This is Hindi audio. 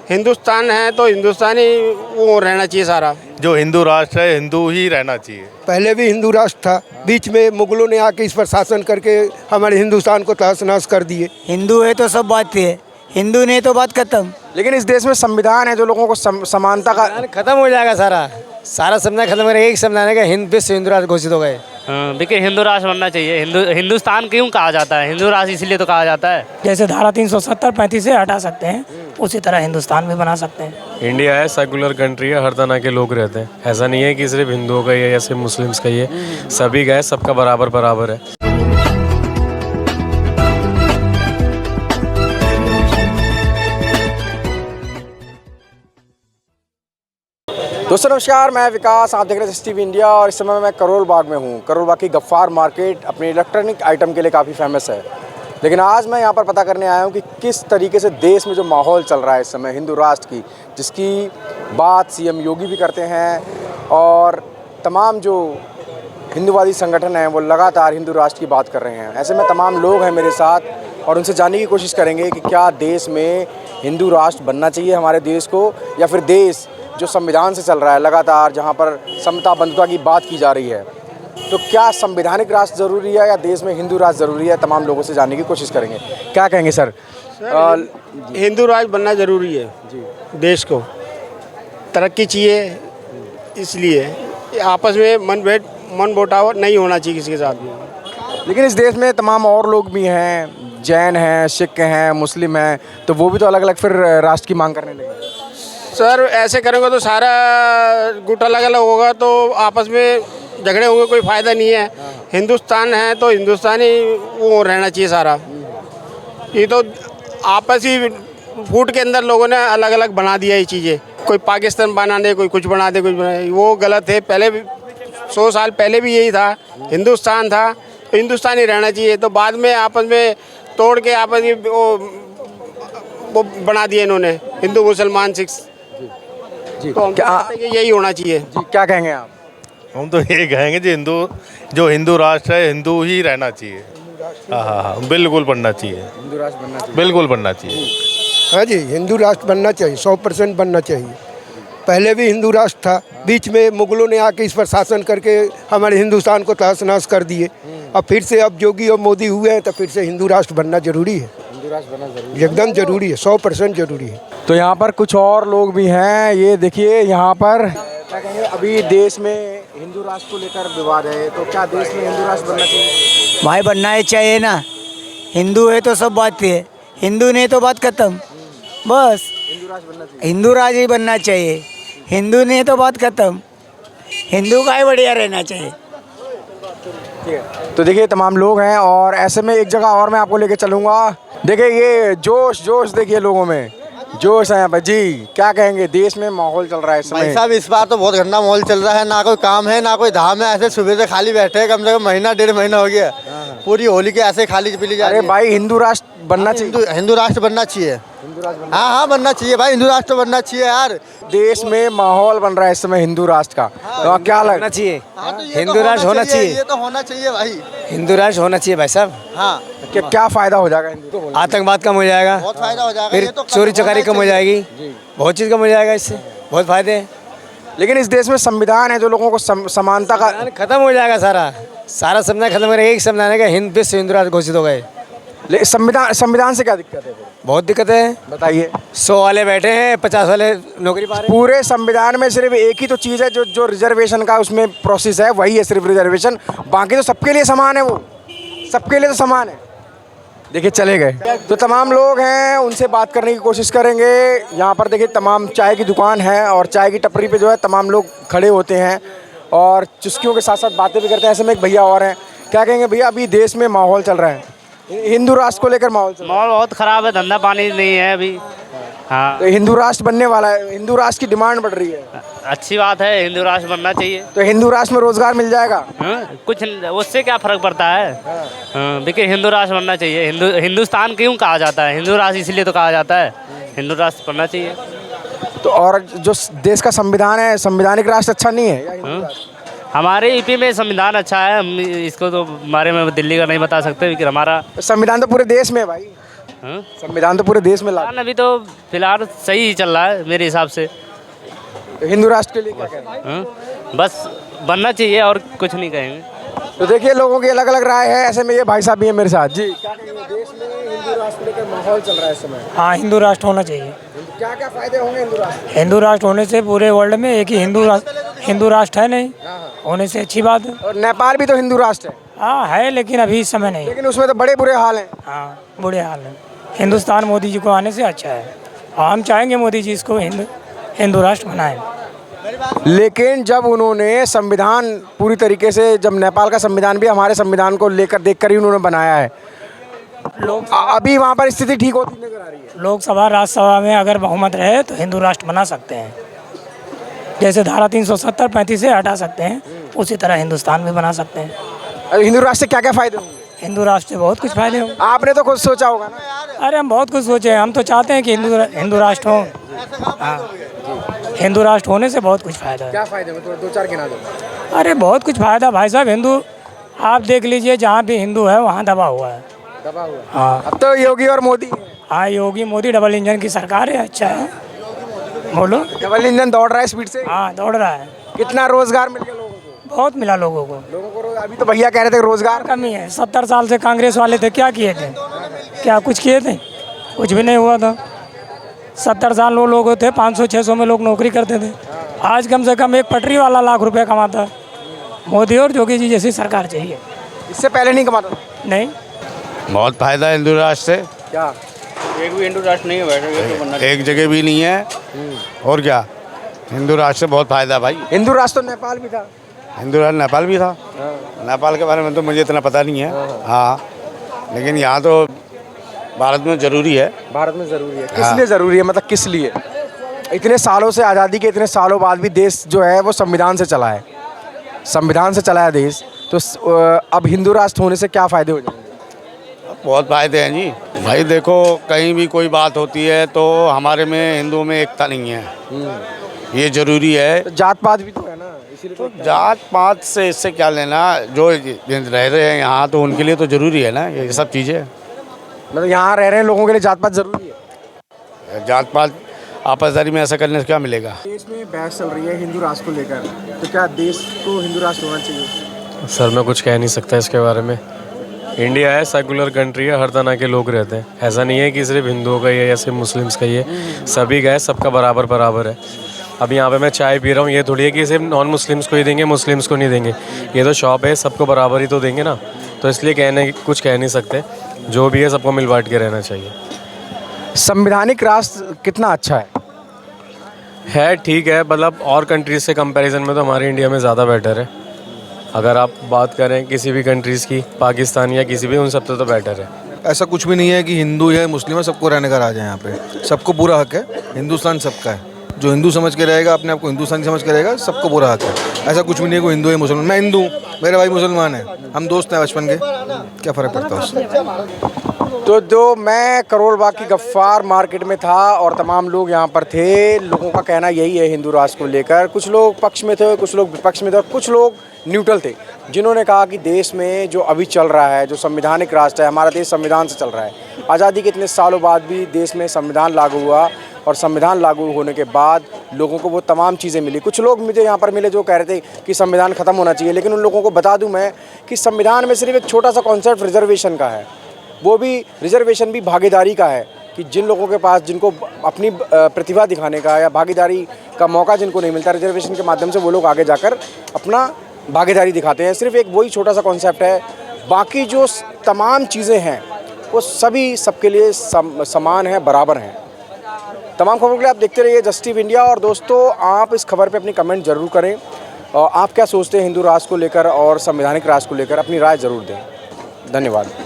हिंदुस्तान है तो हिंदुस्तानी वो रहना चाहिए सारा। जो हिंदू राष्ट्र है हिंदू ही रहना चाहिए। पहले भी हिंदू राष्ट्र था, बीच में मुगलों ने आके इस पर शासन करके हमारे हिंदुस्तान को तहस नहस कर दिए। हिंदू है तो सब बात है, हिंदू नहीं तो बात खत्म। लेकिन इस देश में संविधान है जो लोगों को समानता का खत्म हो जाएगा सारा संविधान खत्म करेगा। एक संविधान है कि विश्व हिंदू राष्ट्र घोषित हो गए। देखिए हिंदू राष्ट्र बनना चाहिए। हिंदुस्तान क्यों कहा जाता है? हिंदू राष्ट्र इसलिए तो कहा जाता है। जैसे धारा 370 35 से हटा सकते हैं, उसी तरह हिंदुस्तान भी बना सकते हैं। इंडिया है सेकुलर कंट्री है, हर तरह के लोग रहते हैं। ऐसा नहीं है कि सिर्फ हिंदुओं का ही है या सिर्फ मुस्लिम्स का ही है, सभी का है, सबका बराबर बराबर है। दोस्तों नमस्कार, मैं विकास, आप देख रहे हैं STV इंडिया और इस समय मैं करोल बाग में हूँ। करोल बाग की गफ्फार मार्केट अपने इलेक्ट्रॉनिक आइटम के लिए काफ़ी फेमस है, लेकिन आज मैं यहाँ पर पता करने आया हूँ कि किस तरीके से देश में जो माहौल चल रहा है इस समय हिंदू राष्ट्र की, जिसकी बात CM योगी भी करते हैं और तमाम जो हिंदूवादी संगठन हैं वो लगातार हिंदू राष्ट्र की बात कर रहे हैं। ऐसे में तमाम लोग हैं मेरे साथ और उनसे जानने की कोशिश करेंगे कि क्या देश में हिंदू राष्ट्र बनना चाहिए हमारे देश को, या फिर देश जो संविधान से चल रहा है लगातार, जहाँ पर समता बंधुता की बात की जा रही है, तो क्या संवैधानिक राष्ट्र ज़रूरी है या देश में हिंदू राष्ट्र ज़रूरी है। तमाम लोगों से जानने की कोशिश करेंगे। क्या कहेंगे सर? हिंदू राष्ट्र बनना ज़रूरी है जी। देश को तरक्की चाहिए, इसलिए आपस में मन मुटाव नहीं होना चाहिए किसी के साथ भी। लेकिन इस देश में तमाम और लोग भी हैं, जैन हैं, सिख हैं, मुस्लिम हैं, तो वो भी तो अलग अलग फिर राष्ट्र की मांग करने लगे। सर ऐसे करेंगे तो सारा गुट अलग अलग होगा तो आपस में झगड़े होंगे, कोई फ़ायदा नहीं है। हिंदुस्तान है तो हिंदुस्तानी वो रहना चाहिए सारा। ये तो आपसी फूट के अंदर लोगों ने अलग अलग बना दिया ये चीज़ें। कोई पाकिस्तान बना दे, कोई कुछ बना दे, कुछ बना दे, वो गलत है। पहले भी 100 साल पहले भी यही था, हिंदुस्तान था तो हिंदुस्तानी रहना चाहिए। तो बाद में आपस में तोड़ के आपस में वो बना दिए इन्होंने, हिंदू मुसलमान सिख जी। तो क्या यही होना चाहिए जी? क्या कहेंगे आप? हम तो ये कहेंगे जो हिंदू राष्ट्र है हिंदू ही रहना चाहिए। हाँ, बिल्कुल बनना चाहिए। हिंदू राष्ट्र बनना चाहिए, बिल्कुल बनना चाहिए। हाँ जी, हिंदू राष्ट्र बनना चाहिए, 100% बनना चाहिए। पहले भी हिंदू राष्ट्र था, बीच में मुगलों ने आके इस पर शासन करके हमारे हिंदुस्तान को तहस नहस कर दिए। अब फिर से अब योगी और मोदी हुए हैं तो फिर से हिंदू राष्ट्र बनना जरूरी है। हिंदू राष्ट्र बनना जरूरी है, एकदम जरूरी है, 100% जरूरी है। तो यहाँ पर कुछ और लोग भी हैं, ये देखिए यहाँ पर क्या कहेंगे। अभी देश में हिंदू राष्ट्र को लेकर विवाद है, तो क्या देश में हिंदू राष्ट्र बनना चाहिए? भाई बनना ही चाहिए ना। हिंदू है तो सब बात है, हिंदू नहीं तो बात खत्म। बस हिंदू राष्ट्र बनना चाहिए, हिंदू राज ही बनना चाहिए। हिंदू नहीं तो बात खत्म, हिंदू का ही बढ़िया रहना चाहिए। ठीक है। तो देखिए तमाम लोग हैं और ऐसे में एक जगह और मैं आपको लेके चलूँगा। देखिए ये जोश देखिए लोगों में जोश है यहाँ पर जी। क्या कहेंगे, देश में माहौल चल रहा है इस समय? भाई साहब इस बार तो बहुत गंदा माहौल चल रहा है, ना कोई काम है ना कोई धाम है। ऐसे सुबह से खाली बैठे हैं, कम से कम महीना 1.5 महीना हो गया। पूरी होली के ऐसे खाली पीली जा रही है। अरे भाई हिंदू राष्ट्र बनना चाहिए, हिंदू राष्ट्र बनना चाहिए। हाँ बनना चाहिए भाई, हिंदू राष्ट्र बनना चाहिए यार। देश में माहौल बन रहा है इस समय हिंदू राष्ट्र का, तो क्या लगना चाहिए? हिंदू राष्ट्र होना चाहिए, ये तो होना चाहिए भाई। हिंदू राष्ट्र होना चाहिए भाई साहब। हाँ क्या फायदा हो जाएगा हिंदू? आतंकवाद कम हो जाएगा, बहुत फायदा हो जाएगा। फिर ये तो चोरी चकारी कम हो जाएगी, बहुत चीज़ कम हो जाएगा, इससे बहुत फायदे हैं। लेकिन इस देश में संविधान है जो लोगों को समानता का खत्म हो जाएगा सारा संविधान खत्म करेगा। एक संविधान है कि विश्व हिंदू राष्ट्र घोषित हो गए। संविधान से क्या दिक्कत है? बहुत दिक्कत है, बताइए। 100 वाले बैठे हैं, 50 वाले नौकरी पा रहे हैं। पूरे संविधान में सिर्फ एक ही तो चीज़ है जो रिजर्वेशन का उसमें प्रोसेस है, वही है सिर्फ रिजर्वेशन। बाकी तो सबके लिए समान है, वो सबके लिए तो समान है। देखिए चले गए। तो तमाम लोग हैं, उनसे बात करने की कोशिश करेंगे। यहाँ पर देखिए तमाम चाय की दुकान है और चाय की टपरी पे जो है तमाम लोग खड़े होते हैं और चुस्कियों के साथ साथ बातें भी करते हैं। ऐसे में एक भैया और हैं, क्या कहेंगे भैया? अभी देश में माहौल चल रहा है, हिंदू राष्ट्र को लेकर माहौल बहुत ख़राब है, धंधा पानी नहीं है अभी। हाँ, तो हिंदू राष्ट्र बनने वाला है, हिंदू राष्ट्र की डिमांड बढ़ रही है। अच्छी बात है, हिंदू राष्ट्र बनना चाहिए। तो हिंदू राष्ट्र में रोजगार मिल जाएगा? कुछ उससे क्या फ़र्क पड़ता है? देखिए हिंदू राष्ट्र बनना चाहिए। हिंदुस्तान क्यों कहा जाता है? हिंदू राष्ट्र इसलिए तो कहा जाता है, हिंदू राष्ट्र बनना चाहिए। तो और जो देश का संविधान है, संवैधानिक राष्ट्र अच्छा नहीं है या हिंदू राष्ट्र? हमारे यूपी में संविधान अच्छा है, हम इसको तो बारे में दिल्ली का नहीं बता सकते, लेकिन हमारा संविधान तो पूरे देश में है भाई। हाँ? संविधान तो पूरे देश में लागू। अभी तो फिलहाल सही ही चल रहा है मेरे हिसाब से। तो हिंदू राष्ट्र के लिए क्या कहना है? हाँ? बस बनना चाहिए और कुछ नहीं कहेंगे। तो देखिए लोगों की अलग अलग राय है, ऐसे में ये भाई साहब भी है मेरे साथ। जी क्या कहेंगे, देश में हिंदू राष्ट्र लेकर माहौल चल रहा है इस समय, हाँ, हिंदू राष्ट्र होना चाहिए। क्या क्या फायदे होंगे हिंदू राष्ट्र? हिंदू राष्ट्र होने से पूरे वर्ल्ड में एक ही हिंदू राष्ट्र है नहीं, होने से अच्छी बात है। और नेपाल भी तो हिंदू राष्ट्र है। हाँ है, लेकिन अभी इस समय नहीं। लेकिन उसमें तो बड़े बुरे हाल हैं। हाँ, बुरे हाल है। हिंदुस्तान मोदी जी को आने से अच्छा है, हम चाहेंगे मोदी जी इसको हिंदू राष्ट्र बनाएं। लेकिन जब उन्होंने संविधान पूरी तरीके से, जब नेपाल का संविधान भी हमारे संविधान को लेकर देखकर ही उन्होंने बनाया है, अभी वहाँ पर स्थिति ठीक होती नजर आ रही है। लोकसभा राज्यसभा में अगर बहुमत रहे तो हिंदू राष्ट्र बना सकते हैं। जैसे धारा 370 35 से हटा सकते हैं, उसी तरह हिंदुस्तान भी बना सकते हैं। अरे हिंदू राष्ट्र से क्या क्या फायदे होंगे? हिंदू राष्ट्र से बहुत कुछ फायदे होंगे। आपने तो खुद सोचा होगा ना। अरे हम बहुत कुछ सोचे हैं, हम तो चाहते हैं कि हिंदू राष्ट्र हो। हाँ, हिंदू राष्ट्र होने से बहुत कुछ फायदा है। क्या फायदे होंगे, दो चार गिना दो। अरे बहुत कुछ फायदा भाई साहब। हिंदू आप देख लीजिए, जहाँ भी हिंदू है वहाँ दबा हुआ है। दबा हुआ। हाँ, अब तो योगी और मोदी। हाँ, योगी मोदी डबल इंजन की सरकार है, अच्छा है। बोलो। डबल इंजन दौड़ रहा है स्पीड से। हाँ, दौड़ रहा है। कितना रोजगार मिल गया लोगों को? बहुत मिला लोगों को। अभी तो भैया कह रहे थे रोजगार कमी है। 70 साल से कांग्रेस वाले थे, क्या किए थे? क्या कुछ किए थे? कुछ भी नहीं हुआ था। 70 साल वो लोग थे, 500-600 में लोग नौकरी करते थे। आज कम से कम एक पटरी वाला लाख रुपए कमाता है। मोदी और योगी जी जैसी सरकार चाहिए। इससे पहले नहीं कमाता था? नहीं। बहुत फायदा है हिंदू राष्ट्र से। क्या एक भी हिंदू राष्ट्र नहीं है, एक जगह भी नहीं है। और क्या, हिंदू राष्ट्र से बहुत फायदा है भाई। हिंदू राष्ट्र तो नेपाल भी था। हिंदू राष्ट्र नेपाल भी था। नेपाल के बारे में तो मुझे इतना पता नहीं है। हाँ, लेकिन यहाँ तो भारत में ज़रूरी है। भारत में ज़रूरी है। किस लिए ज़रूरी है, मतलब किस लिए? इतने सालों से, आज़ादी के इतने सालों बाद भी देश जो है वो संविधान से चला है, संविधान से चला है देश। तो अब हिंदू राष्ट्र होने से क्या फ़ायदे हो जाएंगे? बहुत फायदे हैं जी भाई। देखो, कहीं भी कोई बात होती है तो हमारे में हिंदुओं में एकता नहीं है, ये ज़रूरी है। तो जात पात भी तो है ना, इसीलिए तो जात पात से इससे क्या लेना, जो रह रहे हैं यहाँ तो उनके लिए तो ज़रूरी है ना ये सब चीज़ें। मतलब यहाँ रह रहे हैं लोगों के लिए जात पात ज़रूरी है। जात पात आपसदारी में ऐसा करने से क्या मिलेगा? देश में बहस चल रही है हिंदू राष्ट्र को लेकर, तो क्या देश को हिंदू राष्ट्र होना चाहिए? सर मैं कुछ कह नहीं सकता इसके बारे में। इंडिया है, सेकुलर कंट्री है, हर तरह के लोग रहते हैं। ऐसा नहीं है कि सिर्फ हिंदुओं का ही है या सिर्फ मुस्लिम्स का ही है, सभी का है, सबका बराबर बराबर है। अब यहाँ पे मैं चाय पी रहा हूँ, ये थोड़ी है कि सिर्फ नॉन मुस्लिम्स को ही देंगे, मुस्लिम्स को नहीं देंगे। ये तो शॉप है, सबको बराबर ही तो देंगे ना। तो इसलिए कुछ कह नहीं सकते, जो भी है सबको मिल बांट के रहना चाहिए। संवैधानिक राष्ट्र कितना अच्छा है ठीक है, मतलब और कंट्रीज से कंपैरिजन में तो हमारे इंडिया में ज़्यादा बेटर है। अगर आप बात करें किसी भी कंट्रीज़ की, पाकिस्तान या किसी भी, उन सब तो बेटर है। ऐसा कुछ भी नहीं है कि हिंदू है मुस्लिम है सबको रहने का राज है। यहाँ पे सबको पूरा हक है। हिंदुस्तान सबका है। जो हिंदू समझ के रहेगा, अपने आप को हिंदुस्तानी समझ के रहेगा, सबको पूरा हक है। ऐसा कुछ भी नहीं है कोई हिंदू है मुसलमान। मैं हिंदू, मेरे भाई मुसलमान है, हम दोस्त हैं बचपन के, क्या फ़र्क पड़ता है उससे? तो जो मैं करोल बाग की गफ्फार मार्केट में था और तमाम लोग यहाँ पर थे, लोगों का कहना यही है हिंदू राष्ट्र को लेकर। कुछ लोग पक्ष में थे, कुछ लोग विपक्ष में थे और कुछ लोग न्यूट्रल थे, जिन्होंने कहा कि देश में जो अभी चल रहा है, जो संवैधानिक राष्ट्र है, हमारा देश संविधान से चल रहा है। आज़ादी के इतने सालों बाद भी देश में संविधान लागू हुआ और संविधान लागू होने के बाद लोगों को वो तमाम चीज़ें मिली। कुछ लोग मुझे यहाँ पर मिले जो कह रहे थे कि संविधान ख़त्म होना चाहिए, लेकिन उन लोगों को बता दूँ मैं कि संविधान में सिर्फ एक छोटा सा कॉन्सेप्ट रिजर्वेशन का है। वो भी रिजर्वेशन भी भागीदारी का है कि जिन लोगों के पास, जिनको अपनी प्रतिभा दिखाने का या भागीदारी का मौका जिनको नहीं मिलता, रिजर्वेशन के माध्यम से वो लोग आगे जाकर अपना भागीदारी दिखाते हैं। सिर्फ एक वही छोटा सा कॉन्सेप्ट है। बाकी जो तमाम चीज़ें हैं वो सभी सबके लिए समान है, बराबर हैं। तमाम खबरों के लिए आप देखते रहिए जस्टिस इंडिया। और दोस्तों, आप इस खबर पे अपनी कमेंट ज़रूर करें और आप क्या सोचते हैं हिंदू राष्ट्र को लेकर और संवैधानिक राष्ट्र को लेकर, अपनी राय ज़रूर दें। धन्यवाद।